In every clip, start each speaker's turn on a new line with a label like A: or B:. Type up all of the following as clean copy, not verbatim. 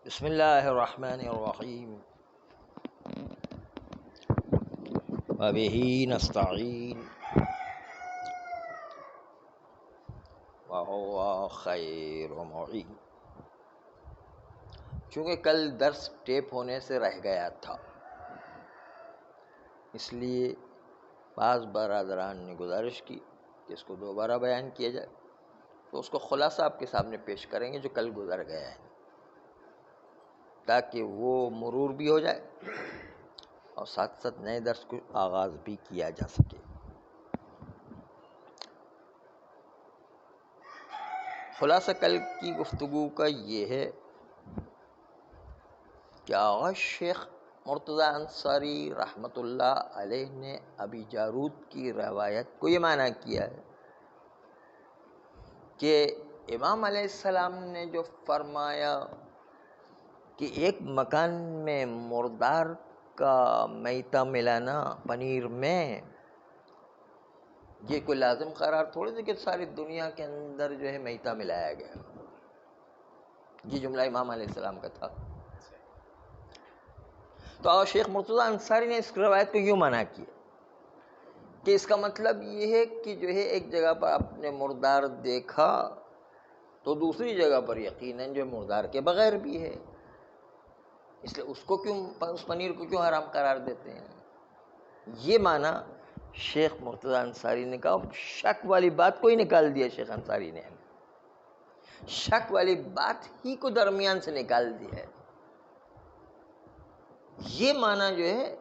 A: بسم اللہ الرحمن الرحیم وبہ نستعین وہو خیر معین۔ چونکہ کل درس ٹیپ ہونے سے رہ گیا تھا، اس لیے بعض برادران نے گزارش کی کہ اس کو دوبارہ بیان کیا جائے، تو اس کو خلاصہ آپ کے سامنے پیش کریں گے جو کل گزر گیا ہے، تاکہ وہ مرور بھی ہو جائے اور ساتھ ساتھ نئے درس کو آغاز بھی کیا جا سکے۔ خلاصہ کل کی گفتگو کا یہ ہے کہ آغا شیخ مرتضیٰ انصاری رحمۃ اللہ علیہ نے ابی جارود کی روایت کو یہ معنی کیا ہے کہ امام علیہ السلام نے جو فرمایا کہ ایک مکان میں مردار کا میتہ ملانا پنیر میں، یہ کوئی لازم قرار تھوڑی تھا کہ ساری دنیا کے اندر جو ہے میتہ ملایا گیا۔ یہ جملہ امام علیہ السلام کا تھا۔ تو شیخ مرتضیٰ انصاری نے اس روایت کو یوں معنی کیا کہ اس کا مطلب یہ ہے کہ جو ہے ایک جگہ پر آپ نے مردار دیکھا تو دوسری جگہ پر یقیناً جو مردار کے بغیر بھی ہے، اس لیے اس پنیر کو کیوں حرام قرار دیتے ہیں؟ یہ معنی شیخ مرتضیٰ انصاری نے کہا۔ شک والی بات کو ہی نکال دیا شیخ انصاری نے، شک والی بات ہی کو درمیان سے نکال دیا ہے۔ یہ معنی جو ہے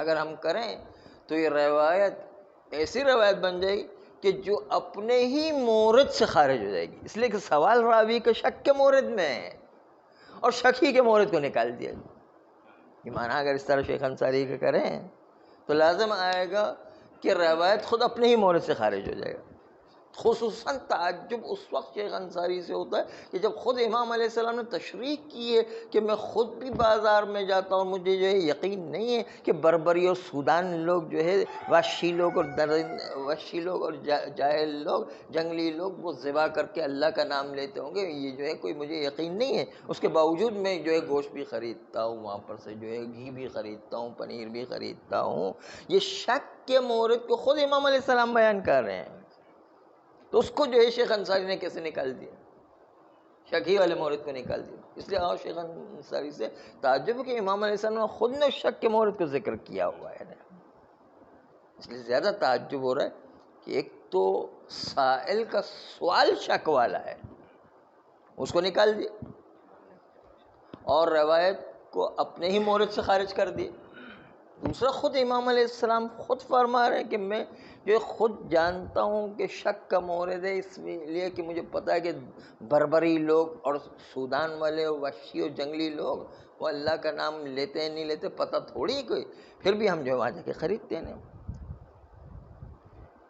A: اگر ہم کریں تو یہ روایت ایسی روایت بن جائے گی کہ جو اپنے ہی مورد سے خارج ہو جائے گی، اس لیے کہ سوال راوی کا شک کے مورد میں ہے اور شک ہی کے مورد کو نکال دیا گیا۔ یہ معنی اگر اس طرح شیخ انصاری کا کریں تو لازم آئے گا کہ روایت خود اپنے ہی مورد سے خارج ہو جائے گا۔ خصوصاً تعجب اس وقت شیخ انصاری سے ہوتا ہے کہ جب خود امام علیہ السلام نے تشریح کی ہے کہ میں خود بھی بازار میں جاتا ہوں، مجھے جو ہے یقین نہیں ہے کہ بربری اور سودان لوگ جو ہے وحشی لوگ اور جاہل لوگ، جنگلی لوگ، وہ ذبح کر کے اللہ کا نام لیتے ہوں گے، یہ جو ہے کوئی مجھے یقین نہیں ہے۔ اس کے باوجود میں جو ہے گوشت بھی خریدتا ہوں، وہاں پر سے جو ہے گھی بھی خریدتا ہوں، پنیر بھی خریدتا ہوں۔ یہ شک کے مورد کو خود امام علیہ السلام بیان کر رہے ہیں، تو اس کو جو ہے شیخ انصاری نے کیسے نکال دیا؟ شک ہی والے مورد کو نکال دیا۔ اس لیے شیخ انصاری سے تعجب کہ امام علیہ السلام نے خود نے شک کے مورد کو ذکر کیا ہوا ہے، اس لیے زیادہ تعجب ہو رہا ہے کہ ایک تو سائل کا سوال شک والا ہے، اس کو نکال دیا، اور روایت کو اپنے ہی مورد سے خارج کر دیا۔ دوسرا خود امام علیہ السلام خود فرما رہے ہیں کہ میں جو خود جانتا ہوں کہ شک کا مورد ہے، اس لیے کہ مجھے پتا ہے کہ بربری لوگ اور سودان والے وحشی اور جنگلی لوگ وہ اللہ کا نام لیتے ہیں نہیں لیتے پتہ تھوڑی کوئی، پھر بھی ہم جو وہاں جا کے خریدتے ہیں۔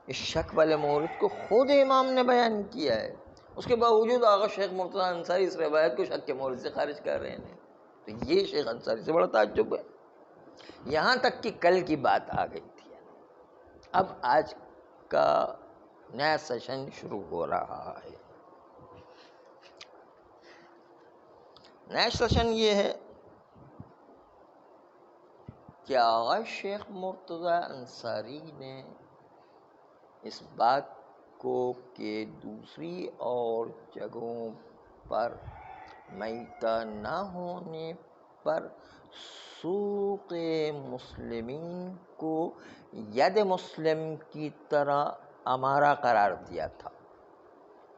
A: اس شک والے مورد کو خود امام نے بیان کیا ہے، اس کے باوجود آغا شیخ مرتضیٰ انصاری اس روایت کو شک کے مورد سے خارج کر رہے ہیں، تو یہ شیخ انصاری سے بڑا تعجب ہے۔ یہاں تک کہ کل کی بات آ گئی تھی، اب آج کا نیا سیشن شروع ہو رہا ہے۔ نیا سیشن یہ ہے کہ آغا شیخ مرتضیٰ انصاری نے اس بات کو کہ دوسری اور جگہوں پر میتہ نہ ہونے پر سوق مسلمین کو ید مسلم کی طرح امارہ قرار دیا تھا،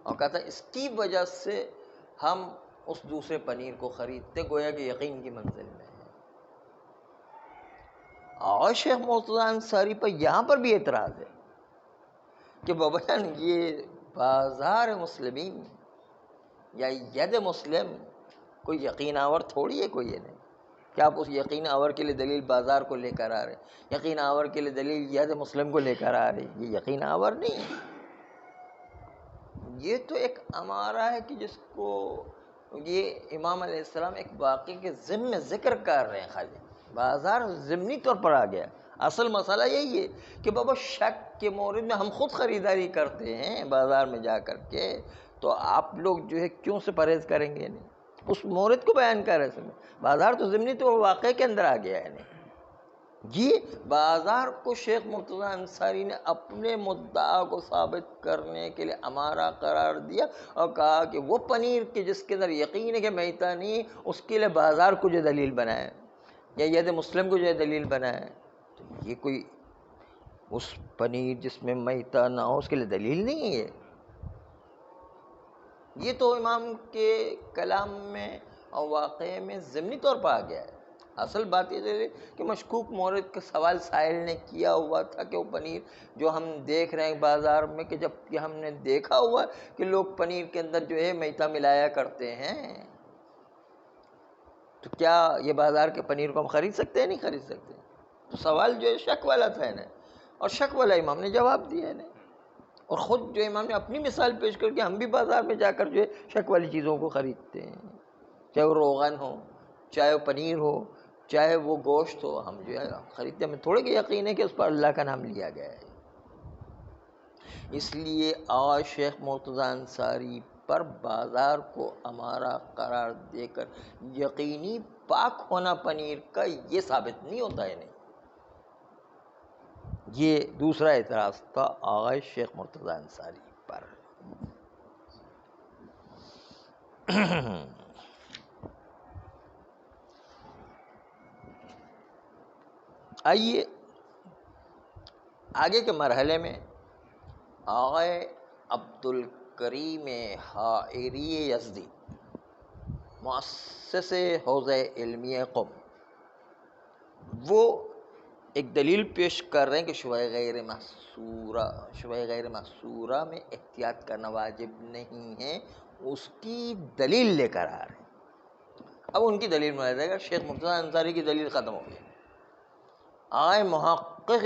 A: اور کہا تھا اس کی وجہ سے ہم اس دوسرے پنیر کو خریدتے، گویا کہ یقین کی منزل میں ہے۔ اور شیخ مرتضیٰ انصاری پر یہاں پر بھی اعتراض ہے کہ بابا جان یہ بازار مسلمین یا ید مسلم کوئی یقین آور تھوڑی ہے، کوئی یہ نہیں کہ آپ اس یقین آور کے لیے دلیل بازار کو لے کر آ رہے ہیں، یقین آور کے لیے دلیل ید مسلم کو لے کر آ رہے ہیں، یہ یقین آور نہیں ہے۔ یہ تو ایک امارہ ہے کہ جس کو یہ امام علیہ السلام ایک واقعے کے ضمن میں ذکر کر رہے ہیں، خالی بازار ضمنی طور پر آ گیا۔ اصل مسئلہ یہی ہے کہ بابا شک کے مورد میں ہم خود خریداری کرتے ہیں بازار میں جا کر کے، تو آپ لوگ جو ہے کیوں سے پرہیز کریں گے نہیں؟ اس مورد کو بیان کر رہے ہیں. بازار تو ضمنی تو واقعے کے اندر آ گیا ہے. یہ بازار کو شیخ مرتضیٰ انصاری نے اپنے مدعا کو ثابت کرنے کے لیے ہمارا قرار دیا اور کہا کہ وہ پنیر کے جس کے اندر یقین ہے کہ میتہ نہیں، اس کے لیے بازار کو جو دلیل بنائے یا ید مسلم کو جو دلیل بنائے. تو یہ کوئی اس پنیر جس میں میتہ نہ ہو اس کے لیے دلیل نہیں ہے. یہ تو امام کے کلام میں اور واقعے میں ضمنی طور پر آ گیا ہے. اصل بات یہ ہے کہ مشکوک مورد کا سوال سائل نے کیا ہوا تھا کہ وہ پنیر جو ہم دیکھ رہے ہیں بازار میں، کہ جب کہ ہم نے دیکھا ہوا کہ لوگ پنیر کے اندر جو ہے میتہ ملایا کرتے ہیں، تو کیا یہ بازار کے پنیر کو ہم خرید سکتے ہیں؟ نہیں خرید سکتے. تو سوال جو ہے شک والا تھا نا، اور شک والا امام نے جواب دیا نا. اور خود جو امام نے اپنی مثال پیش کر کے ہم بھی بازار میں جا کر جو ہے شک والی چیزوں کو خریدتے ہیں، چاہے وہ روغن ہو، چاہے وہ پنیر ہو، چاہے وہ گوشت ہو، ہم جو ہے خریدتے. ہمیں تھوڑے کہ یقین ہے کہ اس پر اللہ کا نام لیا گیا ہے. اس لیے آج شیخ مرتضیٰ انصاری پر بازار کو ہمارا قرار دے کر یقینی پاک ہونا پنیر کا یہ ثابت نہیں ہوتا ہے. نہیں، یہ دوسرا اعتراض تھا آغا شیخ مرتضیٰ انصاری پر. آئیے آگے کے مرحلے میں آغا عبد الکریم حائری یزدی، مؤسس حوزہ علمیہ قم، وہ ایک دلیل پیش کر رہے ہیں کہ شبہ غیر محصورہ میں احتیاط کرنا واجب نہیں ہے. اس کی دلیل لے کر آ رہے ہیں. اب ان کی دلیل میں جائے گا. شیخ مرتضیٰ انصاری کی دلیل ختم ہو گئی. آئے محقق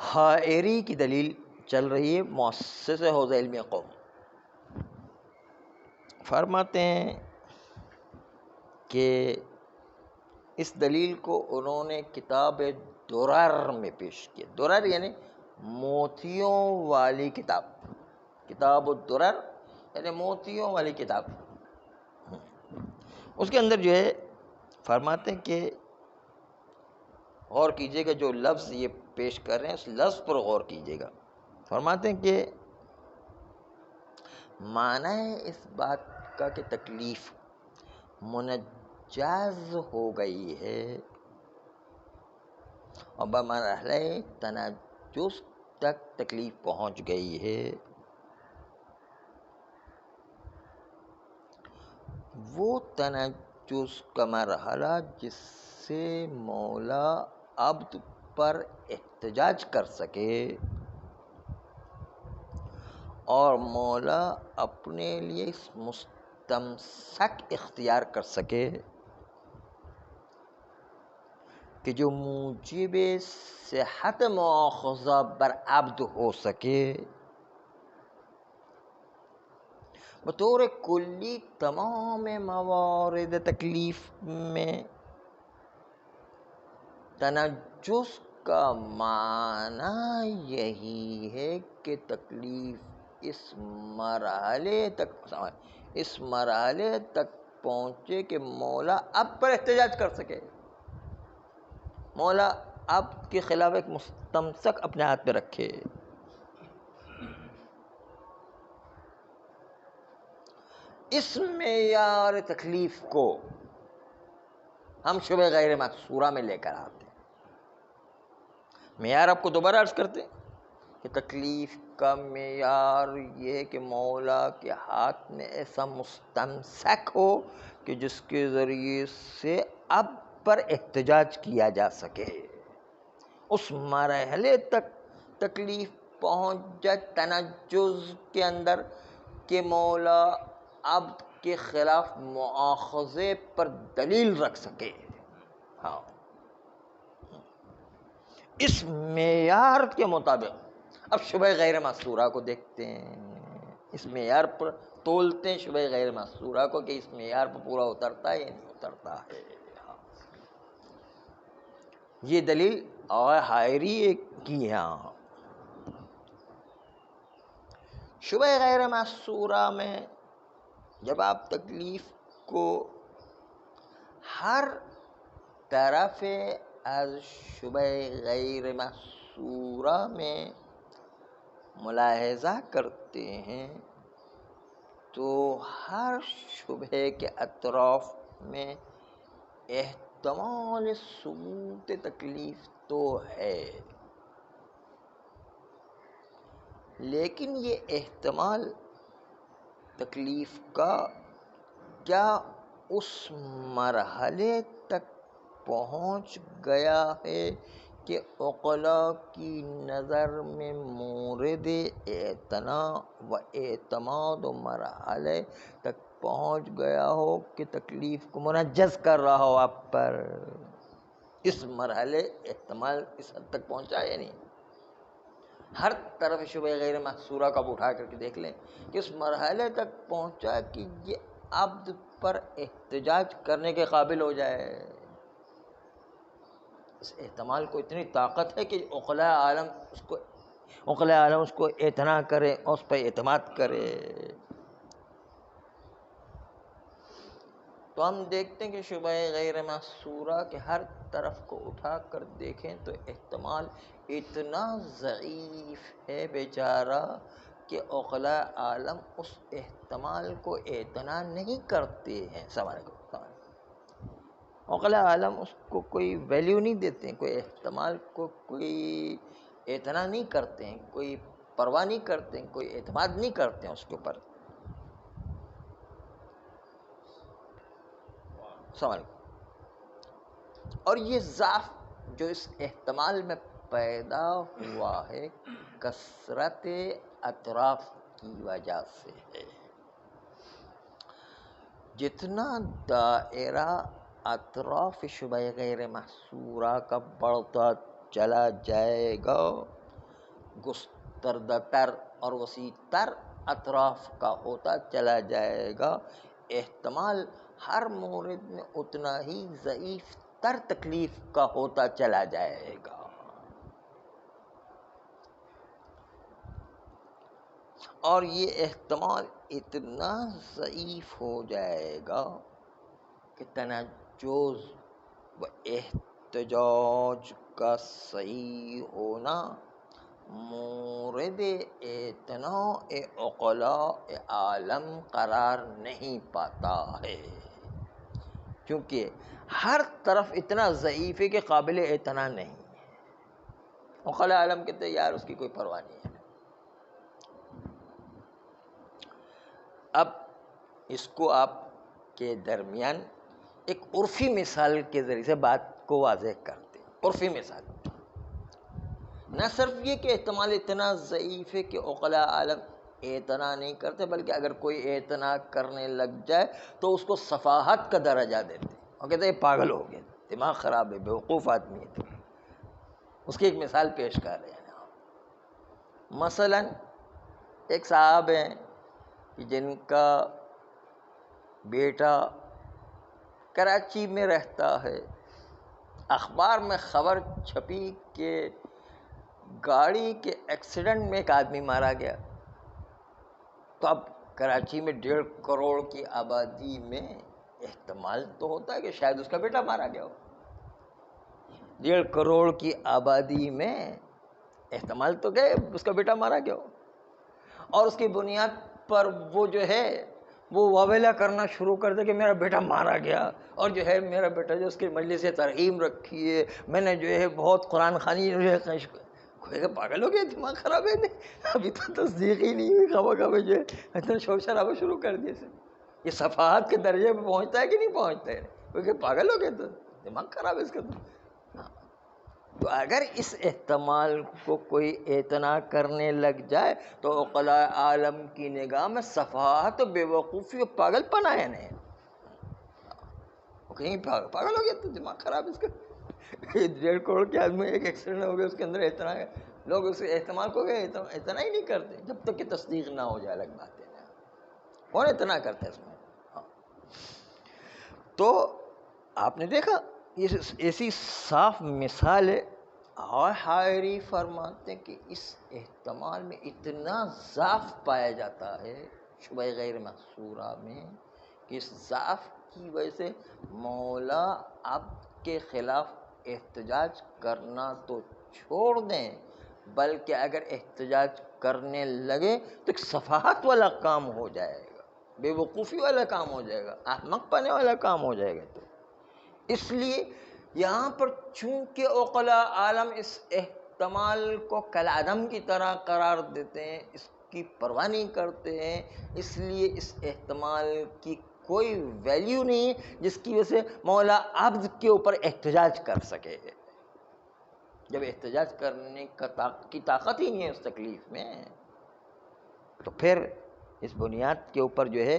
A: حائری کی دلیل چل رہی ہے، مؤسس حوزہ علمیہ قوم. فرماتے ہیں کہ اس دلیل کو انہوں نے کتاب درر میں پیش کیا. درر یعنی موتیوں والی کتاب. کتاب الدرر یعنی موتیوں والی کتاب. اس کے اندر جو ہے فرماتے ہیں کہ غور کیجئے گا، جو لفظ یہ پیش کر رہے ہیں اس لفظ پر غور کیجئے گا. فرماتے ہیں کہ معنی ہے اس بات کا کہ تکلیف منجز ہو گئی ہے اور بمرحلہ تنجس تک تکلیف پہنچ گئی ہے. وہ تنجس کا مرحلہ جس سے مولا عبد پر احتجاج کر سکے اور مولا اپنے لیے اس مستمسک اختیار کر سکے کہ جو موجب صحت مؤاخذہ بر عبد ہو سکے. بطور کلی تمام موارد تکلیف میں تنجس کا معنی یہی ہے کہ تکلیف اس مرحلے تک پہنچے کہ مولا اب پر احتجاج کر سکے. مولا اب کے خلاف ایک مستمسک اپنے ہاتھ میں رکھے. اس معیار تکلیف کو ہم شبہ غیر محصورہ میں لے کر آتے ہیں. معیار آپ کو دوبارہ عرض کرتے ہیں کہ تکلیف کا معیار یہ ہے کہ مولا کے ہاتھ میں ایسا مستمسک ہو کہ جس کے ذریعے سے اب پر احتجاج کیا جا سکے. اس مرحلے تک تکلیف پہنچ جائے تنجز کے اندر کہ مولا عبد کے خلاف مؤاخذے پر دلیل رکھ سکے. ہاں، اس معیار کے مطابق اب شبہ غیر محصورہ کو دیکھتے ہیں، اس معیار پر تولتے ہیں شبہ غیر محصورہ کو کہ اس معیار پر پورا اترتا ہے یا نہیں اترتا ہے. یہ دلیل حائری کی ہے. شبہ غیر محصورہ میں جب آپ تکلیف کو ہر طرف از شبہ غیر محصورہ میں ملاحظہ کرتے ہیں تو ہر شبہ کے اطراف میں احتمال ثبوت تکلیف تو ہے، لیکن یہ احتمال تکلیف کا کیا اس مرحلے تک پہنچ گیا ہے کہ عقلاء کی نظر میں مورد اعتناء و اعتماد و مرحلے تک پہنچ گیا ہو کہ تکلیف کو منجز کر رہا ہو آپ پر؟ اس مرحلے احتمال اس حد تک پہنچا یا نہیں؟ ہر طرف شبہ غیر محصورہ کا اٹھا کر کے دیکھ لیں کہ اس مرحلے تک پہنچا کہ یہ عبد پر احتجاج کرنے کے قابل ہو جائے۔ اس احتمال کو اتنی طاقت ہے کہ عقلاء عالم اس کو اعتنا کرے اور اس پہ اعتماد کرے۔ تو ہم دیکھتے ہیں کہ شبہ غیر محصورہ کے ہر طرف کو اٹھا کر دیکھیں تو احتمال اتنا ضعیف ہے بیچارہ کہ عقلاء عالم اس احتمال کو اعتنا نہیں کرتے ہیں۔ عقلاء عالم اس کو کوئی ویلیو نہیں دیتے ہیں، کوئی احتمال کو کوئی اعتنا نہیں کرتے ہیں، کوئی پرواہ نہیں کرتے ہیں، کوئی اعتماد نہیں کرتے ہیں اس کے اوپر۔ اور یہ ضعف جو اس احتمال میں پیدا ہوا ہے کثرت اطراف کی وجہ سے ہے۔ جتنا دائرہ اطراف شبہ غیر محصورہ کا بڑھتا چلا جائے گا، گستردہ تر اور وسیع تر اطراف کا ہوتا چلا جائے گا، احتمال ہر مورد میں اتنا ہی ضعیف تر تکلیف کا ہوتا چلا جائے گا۔ اور یہ احتمال اتنا ضعیف ہو جائے گا کہ تنجز و احتجاج کا صحیح ہونا مورد اعتناء عقلاء عالم قرار نہیں پاتا ہے، کیونکہ ہر طرف اتنا ضعیف ہے کہ قابل اعتنا نہیں ہے۔ عقلاء عالم کہتے ہیں یار اس کی کوئی پرواہ نہیں ہے۔ اب اس کو آپ کے درمیان ایک عرفی مثال کے ذریعے سے بات کو واضح کرتے ہیں۔ عرفی مثال، نہ صرف یہ کہ احتمال اتنا ضعیف ہے کہ عقلاء عالم اعتنا نہیں کرتے، بلکہ اگر کوئی اعتنا کرنے لگ جائے تو اس کو سفاہت کا درجہ دیتے ہیں اور کہتے ہیں پاگل ہو گیا، دماغ خراب ہے، بیوقوف آدمی ہے۔ اس کی ایک مثال پیش کر رہے ہیں۔ مثلا ایک صاحب ہیں جن کا بیٹا کراچی میں رہتا ہے، اخبار میں خبر چھپی کہ گاڑی کے ایکسیڈنٹ میں ایک آدمی مارا گیا۔ تو اب کراچی میں 1.5 کروڑ کی آبادی میں احتمال تو ہوتا ہے کہ شاید اس کا بیٹا مارا گیا ہو۔ 1.5 کروڑ کی آبادی میں احتمال تو کہ اس کا بیٹا مارا گیا ہو، اور اس کی بنیاد پر وہ جو ہے وہ واویلا کرنا شروع کر دے کہ میرا بیٹا مارا گیا، اور جو ہے میرا بیٹا جو اس کی مجلس ترحیم رکھی ہے، میں نے جو ہے بہت قرآن خوانی جو ہے پاگل ہو گیا، دماغ خراب ہے، ابھی تو تصدیق ہی نہیں ہوئی، خبر جو ہے اتنا شور شرابہ شروع کر دیا۔ یہ صفحات کے درجے پہ پہنچتا ہے کہ نہیں پہنچتا ہے؟ کیونکہ پاگل ہو گیا، تو دماغ خراب ہے اس کا۔ تو اگر اس احتمال کو کوئی اعتنا کرنے لگ جائے تو عقلاء عالم کی نگاہ میں صفحات و بے وقوفی و پاگل پن آیا نہیں، کہیں پاگل ہو گیا تو دماغ خراب اس کا۔ 1.5 کروڑ کے آدمی ایک ایکسیڈنٹ ہو گیا، اس کے اندر اعتنا ہے، لوگ اس احتمال کو اعتنا ہی نہیں کرتے جب تک کہ تصدیق نہ ہو جائے، الگ بات ہے۔ کون اعتنا کرتا ہے اس میں؟ تو آپ نے دیکھا یہ ایسی صاف مثال ہے، اور حائری فرماتے ہیں کہ اس احتمال میں اتنا ضعف پایا جاتا ہے شبہ غیر محصورہ میں کہ اس ضعف کی وجہ سے مولا عبد کے خلاف احتجاج کرنا تو چھوڑ دیں، بلکہ اگر احتجاج کرنے لگے تو ایک سفاہت والا کام ہو جائے گا، بے وقوفی والا کام ہو جائے گا، احمق پنے والا کام ہو جائے گا۔ تو اس لیے یہاں پر چونکہ عقلاء عالم اس احتمال کو کالعدم کی طرح قرار دیتے ہیں، اس کی پرواہ نہیں کرتے ہیں، اس لیے اس احتمال کی کوئی ویلیو نہیں ہے جس کی وجہ سے مولا عبد کے اوپر احتجاج کر سکے۔ جب احتجاج کرنے کی طاقت ہی نہیں ہے اس تکلیف میں، تو پھر اس بنیاد کے اوپر جو ہے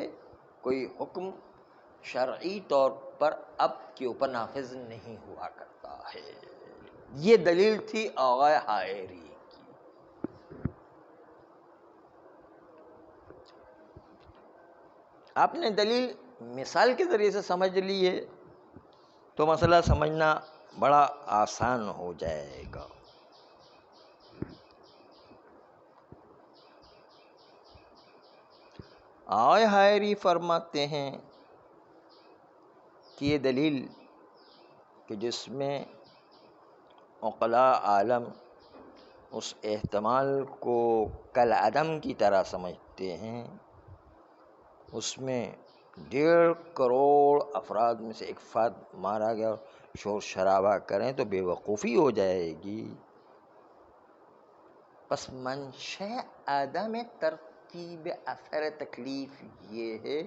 A: کوئی حکم شرعی طور پر عبد کے اوپر نافذ نہیں ہوا کرتا ہے۔ یہ دلیل تھی آغائے حائری کی۔ آپ نے دلیل مثال کے ذریعے سے سمجھ لی ہے تو مسئلہ سمجھنا بڑا آسان ہو جائے گا۔ آغائے حائری فرماتے ہیں کہ یہ دلیل کہ جس میں عقلاء عالم اس احتمال کو کالعدم کی طرح سمجھتے ہیں، اس میں 1.5 کروڑ افراد میں سے ایک فرد مارا گیا، شور شرابہ کریں تو بے وقوفی ہو جائے گی۔ پس منشأ عدم ترتیب اثر تکلیف یہ ہے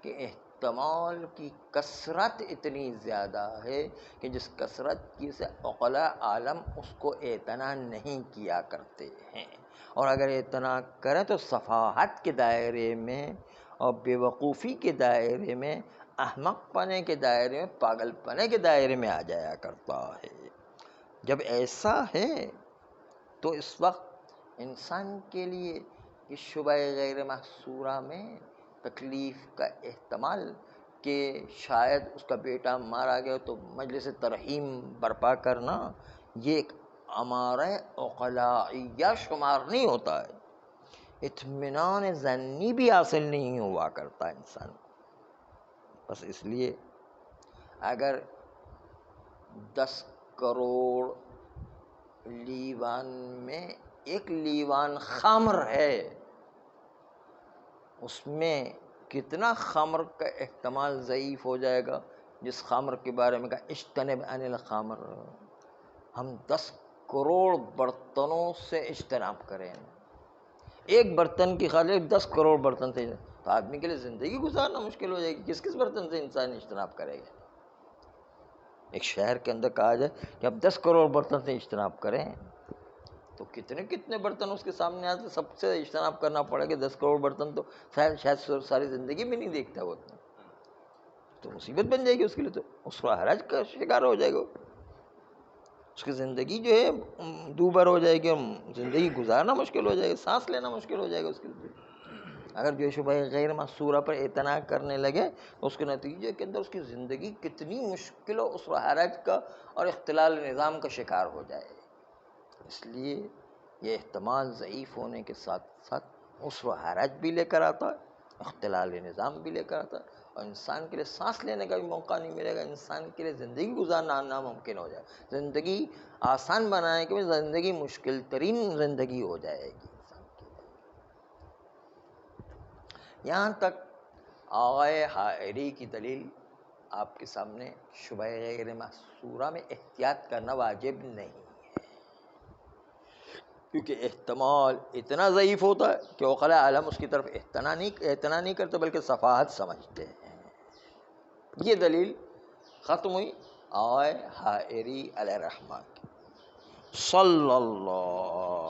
A: کہ احتمال کی کثرت اتنی زیادہ ہے کہ جس کثرت کی سے عقلاء عالم اس کو اعتنا نہیں کیا کرتے ہیں، اور اگر اعتنا کریں تو سفاہت کے دائرے میں اور بے وقوفی کے دائرے میں، احمق پنے کے دائرے میں، پاگل پنے کے دائرے میں آ جایا کرتا ہے۔ جب ایسا ہے تو اس وقت انسان کے لیے اس شبہ غیر محصورہ میں تکلیف کا احتمال کہ شاید اس کا بیٹا مارا گیا تو مجلس ترحیم برپا کرنا، یہ ایک امارہ عقلائیہ شمار نہیں ہوتا ہے۔ اطمینان ضنی بھی حاصل نہیں ہوا کرتا انسان کو۔ بس اس لیے اگر 10 کروڑ لیوان میں ایک لیوان خمر ہے، اس میں کتنا خمر کا احتمال ضعیف ہو جائے گا، جس خمر کے بارے میں کہا اجتنب عن الخمر، ہم 10 کروڑ برتنوں سے اجتناب کریں، ایک برتن کی خاطر 10 کروڑ برتن سے، تو آدمی کے لیے زندگی گزارنا مشکل ہو جائے گی۔ کس برتن سے انسان اجتناب کرے گا؟ ایک شہر کے اندر کہا جائے کہ اب 10 کروڑ برتن سے اجتناب کریں تو کتنے برتن اس کے سامنے آتے، سب سے اجتناب کرنا پڑے گا۔ 10 کروڑ برتن تو شاید ساری زندگی میں نہیں دیکھتا وہ، تو مصیبت بن جائے گی اس کے لیے، تو اس کو حرج کا شکار ہو جائے گا، اس کی زندگی جو ہے دوبر ہو جائے گی، اور زندگی گزارنا مشکل ہو جائے گا، سانس لینا مشکل ہو جائے گا اس کے لیے۔ اگر جو شبہ غیر محصورہ پر اعتنا کرنے لگے تو اس کے نتیجے کے اندر اس کی زندگی کتنی مشکل و اس حرج کا اور اختلال نظام کا شکار ہو جائے۔ اس لیے یہ احتمال ضعیف ہونے کے ساتھ ساتھ اس حرج بھی لے کر آتا ہے، اختلال نظام بھی لے کر آتا ہے، اور انسان کے لیے سانس لینے کا بھی موقع نہیں ملے گا، انسان کے لیے زندگی گزارنا ناممکن ہو جائے، زندگی آسان بنانے کے بعد زندگی مشکل ترین زندگی ہو جائے گی انسان کی۔ یہاں تک آغائے حائری کی دلیل آپ کے سامنے شبہ غیر محصورہ میں احتیاط کرنا واجب نہیں ہے، کیونکہ احتمال اتنا ضعیف ہوتا ہے کہ عقلاء عالم اس کی طرف اعتنا نہیں کرتے بلکہ سفاہت سمجھتے ہیں۔ یہ دلیل ختم ہوئی آغائے حائری علیہ الرحمہ کی۔ صلی اللہ